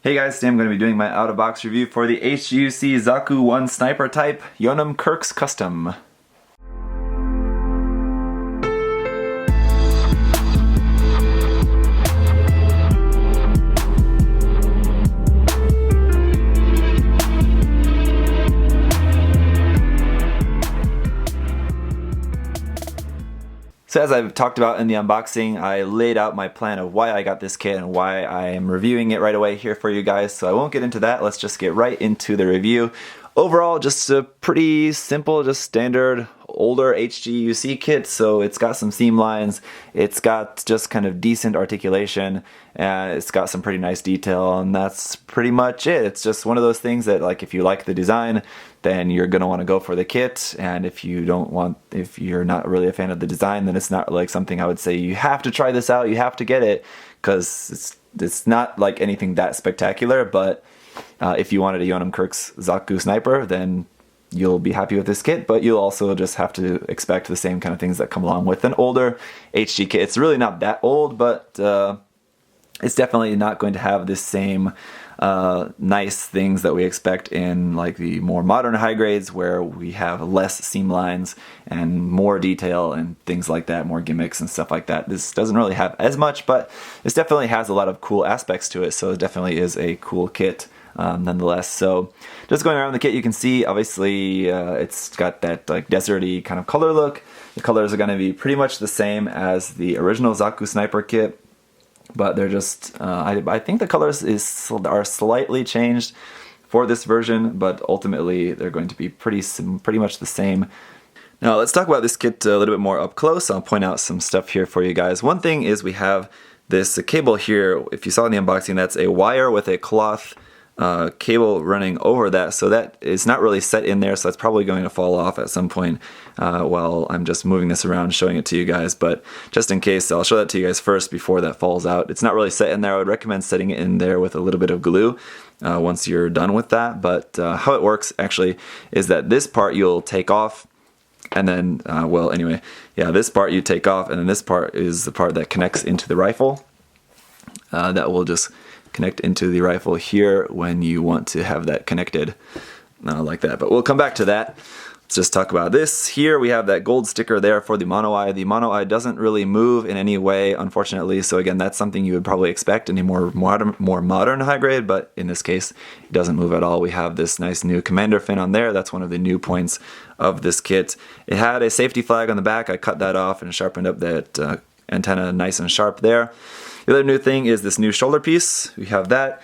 Hey guys, today I'm going to be doing my out-of-box review for the HGUC Zaku I Sniper Type Yonem Kirks Custom. So as I've talked about in the unboxing, I laid out my plan of why I got this kit and why I am reviewing it right away here for you guys, so I won't get into that. Let's just get right into the review. Overall, just a pretty simple, just standard older HGUC kit. So it's got some seam lines, it's got just kind of decent articulation, and it's got some pretty nice detail, and that's pretty much it. It's just one of those things that, like, if you like the design, then you're gonna want to go for the kit, and if you're not really a fan of the design, then it's not like something I would say you have to try this out, you have to get it, because it's not like anything that spectacular. But if you wanted a Yonem Kirks Zaku Sniper, then you'll be happy with this kit, but you'll also just have to expect the same kind of things that come along with an older HG kit. It's really not that old, but it's definitely not going to have the same nice things that we expect in like the more modern high grades, where we have less seam lines and more detail and things like that, more gimmicks and stuff like that. This doesn't really have as much, but this definitely has a lot of cool aspects to it, so it definitely is a cool kit. Nonetheless. So just going around the kit, you can see obviously it's got that like deserty kind of color look. The colors are going to be pretty much the same as the original Zaku Sniper kit, but they're just I think the colors are slightly changed for this version, but ultimately they're going to be pretty much the same. Now let's talk about this kit a little bit more up close. I'll point out some stuff here for you guys. One thing is we have this cable here. If you saw in the unboxing, that's a wire with a cloth cable running over that, so that is not really set in there, so that's probably going to fall off at some point while I'm just moving this around showing it to you guys. But just in case, I'll show that to you guys first before that falls out. It's not really set in there. I would recommend setting it in there with a little bit of glue once you're done with that. But how it works actually is that this part you'll take off, and then well, anyway, yeah, this part you take off, and then this part is the part that connects into the rifle. That will just connect into the rifle here when you want to have that connected like that. But we'll come back to that. Let's just talk about this. Here we have that gold sticker there for the mono eye. The mono eye doesn't really move in any way, unfortunately. So again, that's something you would probably expect in a more modern high grade, but in this case, it doesn't move at all. We have this nice new commander fin on there. That's one of the new points of this kit. It had a safety flag on the back. I cut that off and sharpened up that antenna nice and sharp there. The other new thing is this new shoulder piece. We have that.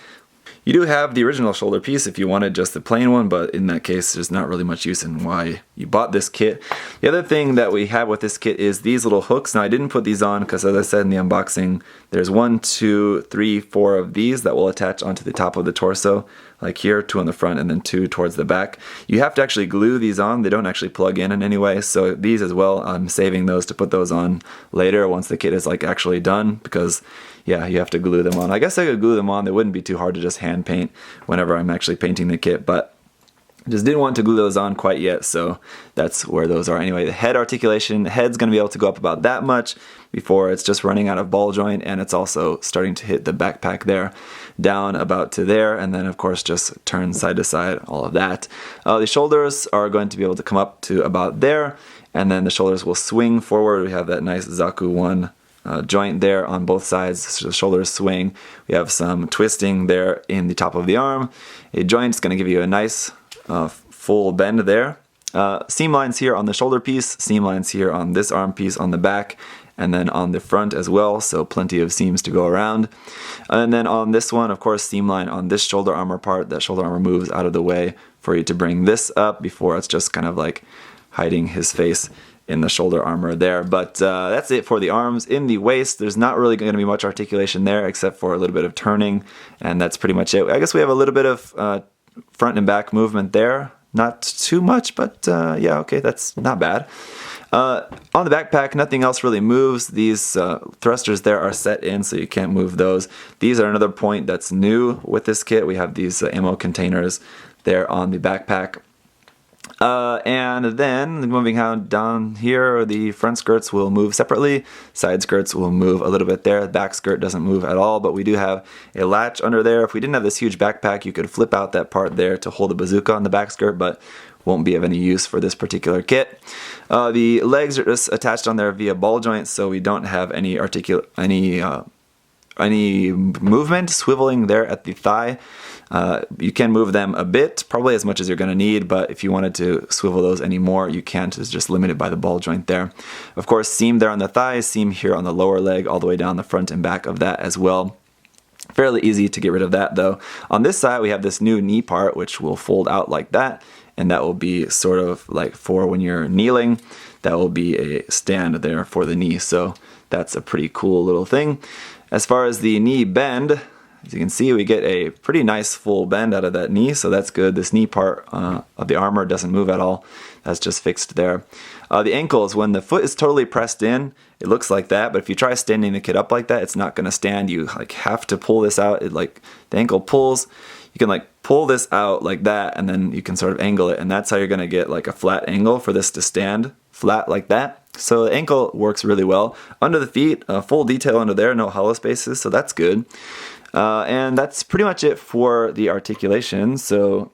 You do have the original shoulder piece if you wanted just the plain one, but in that case, there's not really much use in why you bought this kit. The other thing that we have with this kit is these little hooks. Now, I didn't put these on because, as I said in the unboxing, there's 1, 2, 3, 4 of these that will attach onto the top of the torso, like here, 2 on the front and then 2 towards the back. You have to actually glue these on. They don't actually plug in any way, so these as well, I'm saving those to put those on later once the kit is like actually done, because yeah, you have to glue them on. I guess I could glue them on. They wouldn't be too hard to just hand paint whenever I'm actually painting the kit, but just didn't want to glue those on quite yet, so that's where those are. Anyway, the head articulation, the head's going to be able to go up about that much before it's just running out of ball joint, and it's also starting to hit the backpack there, down about to there, and then of course just turn side to side, all of that. The shoulders are going to be able to come up to about there, and then the shoulders will swing forward. We have that nice Zaku 1 joint there on both sides, so the shoulders swing. We have some twisting there in the top of the arm. A joint's going to give you a nice full bend there. Seam lines here on the shoulder piece, seam lines here on this arm piece on the back, and then on the front as well, so plenty of seams to go around. And then on this one, of course, seam line on this shoulder armor part. That shoulder armor moves out of the way for you to bring this up before it's just kind of like hiding his face in the shoulder armor there. But that's it for the arms. In the waist, there's not really going to be much articulation there except for a little bit of turning, and that's pretty much it. I guess we have a little bit of front and back movement there. Not too much, but yeah, okay, that's not bad. On the backpack, nothing else really moves. These thrusters there are set in, so you can't move those. These are another point that's new with this kit. We have these ammo containers there on the backpack. And then moving on down here, the front skirts will move separately. Side skirts will move a little bit there. The back skirt doesn't move at all, but we do have a latch under there. If we didn't have this huge backpack, you could flip out that part there to hold a bazooka on the back skirt, but won't be of any use for this particular kit. The legs are just attached on there via ball joints, so we don't have any movement swiveling there at the thigh. You can move them a bit, probably as much as you're going to need, but if you wanted to swivel those anymore, you can't. It's just limited by the ball joint there. Of course, seam there on the thigh, seam here on the lower leg, all the way down the front and back of that as well. Fairly easy to get rid of that though. On this side, we have this new knee part, which will fold out like that, and that will be sort of like for when you're kneeling. That will be a stand there for the knee, so that's a pretty cool little thing. As far as the knee bend, as you can see, we get a pretty nice full bend out of that knee, so that's good. This knee part of the armor doesn't move at all. That's just fixed there. The ankles, when the foot is totally pressed in, it looks like that, but if you try standing the kit up like that, it's not going to stand. You like have to pull this out. The ankle pulls. You can like pull this out like that, and then you can sort of angle it, and that's how you're going to get like a flat angle for this to stand flat like that. So the ankle works really well. Under the feet, full detail under there, no hollow spaces, so that's good. And that's pretty much it for the articulation. So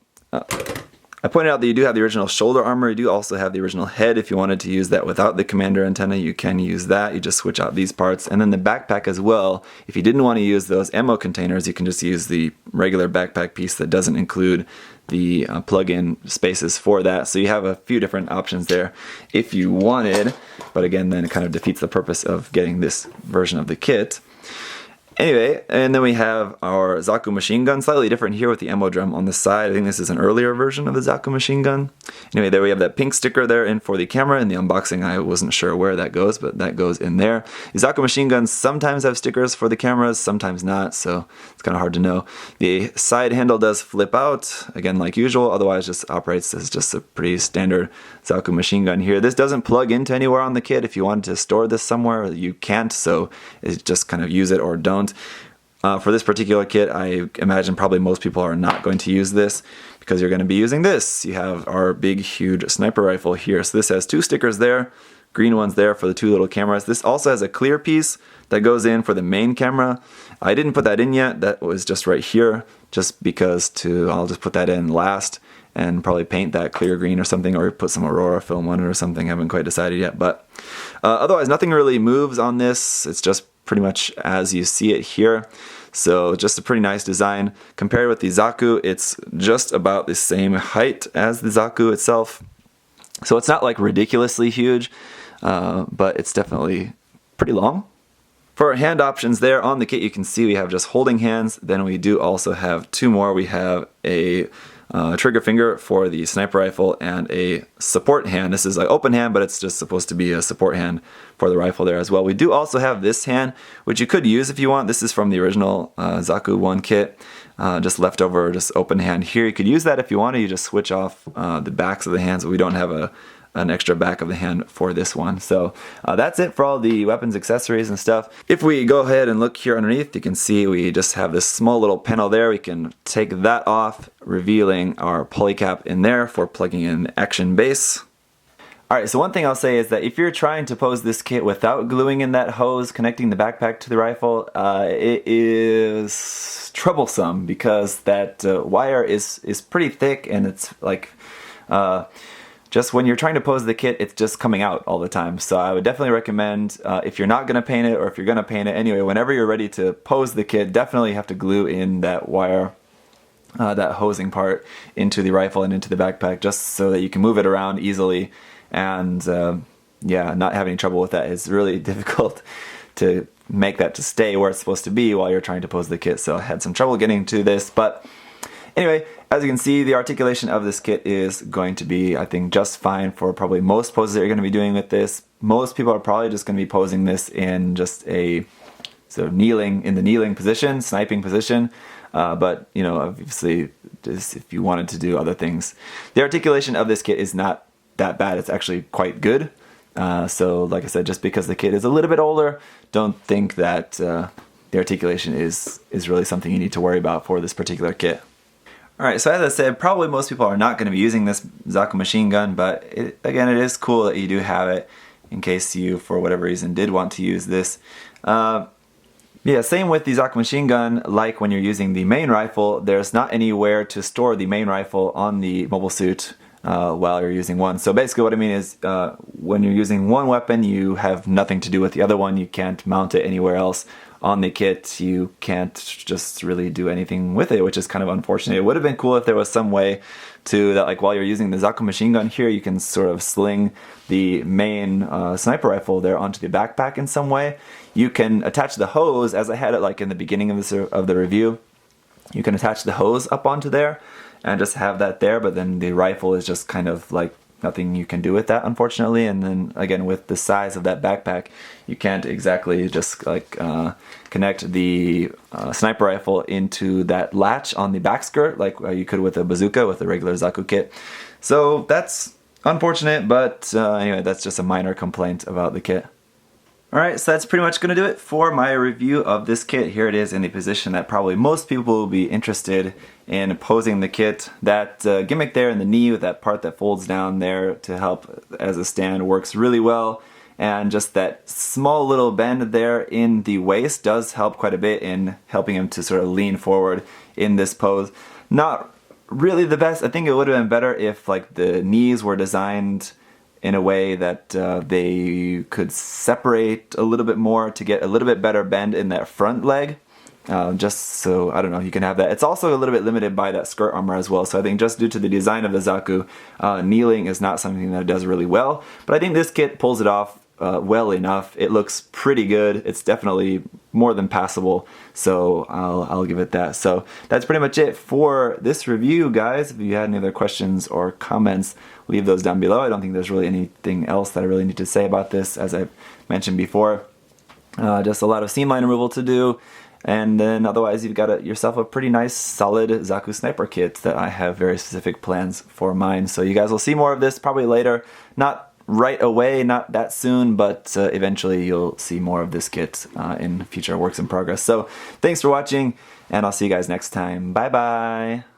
I pointed out that you do have the original shoulder armor. You do also have the original head. If you wanted to use that without the commander antenna, you can use that. You just switch out these parts. And then the backpack as well. If you didn't want to use those ammo containers, you can just use the regular backpack piece that doesn't include the plug-in spaces for that. So you have a few different options there if you wanted. But again, then it kind of defeats the purpose of getting this version of the kit. Anyway, and then we have our Zaku machine gun, slightly different here with the ammo drum on the side. I think this is an earlier version of the Zaku machine gun. Anyway, there we have that pink sticker there in for the camera. In the unboxing, I wasn't sure where that goes, but that goes in there. The Zaku machine guns sometimes have stickers for the cameras, sometimes not, so it's kind of hard to know. The side handle does flip out, again like usual, otherwise just operates as just a pretty standard Zaku machine gun here. This doesn't plug into anywhere on the kit. If you wanted to store this somewhere, you can't, so it's just kind of use it or don't. For this particular kit, I imagine probably most people are not going to use this because you're going to be using this. You have our big, huge sniper rifle here. So this has two stickers there, green ones there for the two little cameras. This also has a clear piece that goes in for the main camera. I didn't put that in yet. That was just right here, just because I'll just put that in last and probably paint that clear green or something, or put some Aurora film on it or something. I haven't quite decided yet, but otherwise nothing really moves on this. It's just pretty much as you see it here. So just a pretty nice design. Compared with the Zaku, it's just about the same height as the Zaku itself. So it's not like ridiculously huge, but it's definitely pretty long. For our hand options there on the kit, you can see we have just holding hands. Then we do also have two more. We have a trigger finger for the sniper rifle and a support hand. This is like open hand, but it's just supposed to be a support hand for the rifle there as well. We do also have this hand, which you could use if you want. This is from the original Zaku 1 kit, just leftover, just open hand here. You could use that if you want to. You just switch off the backs of the hands. We don't have an extra back of the hand for this one. So that's it for all the weapons, accessories, and stuff. If we go ahead and look here underneath, you can see we just have this small little panel there. We can take that off, revealing our polycap in there for plugging in action base. Alright, so one thing I'll say is that if you're trying to pose this kit without gluing in that hose connecting the backpack to the rifle, it is troublesome because that wire is pretty thick, and it's like just when you're trying to pose the kit, it's just coming out all the time. So I would definitely recommend, if you're not going to paint it, or if you're going to paint it anyway, whenever you're ready to pose the kit, definitely have to glue in that wire, that hosing part, into the rifle and into the backpack, just so that you can move it around easily. And yeah, not having trouble with that is really difficult to make that to stay where it's supposed to be while you're trying to pose the kit. So I had some trouble getting to this, but anyway, as you can see, the articulation of this kit is going to be, I think, just fine for probably most poses that you're going to be doing with this. Most people are probably just going to be posing this in just a sort of kneeling position, sniping position. But, you know, obviously, just if you wanted to do other things. The articulation of this kit is not that bad. It's actually quite good. So, like I said, just because the kit is a little bit older, don't think that the articulation is really something you need to worry about for this particular kit. Alright, so as I said, probably most people are not going to be using this Zaku machine gun, but again, it is cool that you do have it in case you, for whatever reason, did want to use this. Yeah, same with the Zaku machine gun, like when you're using the main rifle, there's not anywhere to store the main rifle on the mobile suit while you're using one. So basically what I mean is when you're using one weapon, you have nothing to do with the other one. You can't mount it anywhere else on the kit. You can't just really do anything with it, which is kind of unfortunate. It would have been cool if there was some way to that, like while you're using the Zaku machine gun here, you can sort of sling the main sniper rifle there onto the backpack in some way. You can attach the hose, as I had it like in the beginning of the review. You can attach the hose up onto there and just have that there, but then the rifle is just kind of like nothing you can do with that, unfortunately. And then again, with the size of that backpack, you can't exactly just like connect the sniper rifle into that latch on the back skirt like you could with a bazooka with a regular Zaku kit. So that's unfortunate, but anyway, that's just a minor complaint about the kit. Alright, so that's pretty much going to do it for my review of this kit. Here it is in the position that probably most people will be interested in posing the kit. That gimmick there in the knee with that part that folds down there to help as a stand works really well. And just that small little bend there in the waist does help quite a bit in helping him to sort of lean forward in this pose. Not really the best. I think it would have been better if like the knees were designed in a way that they could separate a little bit more to get a little bit better bend in that front leg. Just so, I don't know, you can have that. It's also a little bit limited by that skirt armor as well, so I think just due to the design of the Zaku, kneeling is not something that it does really well. But I think this kit pulls it off well enough. It looks pretty good. It's definitely more than passable, so I'll give it that. So that's pretty much it for this review, guys. If you had any other questions or comments, leave those down below. I don't think there's really anything else that I really need to say about this, as I mentioned before. Just a lot of seam line removal to do, and then otherwise you've got yourself a pretty nice solid Zaku sniper kit that I have very specific plans for mine. So you guys will see more of this probably later. Not right away, not that soon, but eventually you'll see more of this kit in future works in progress. So thanks for watching, and I'll see you guys next time. Bye bye!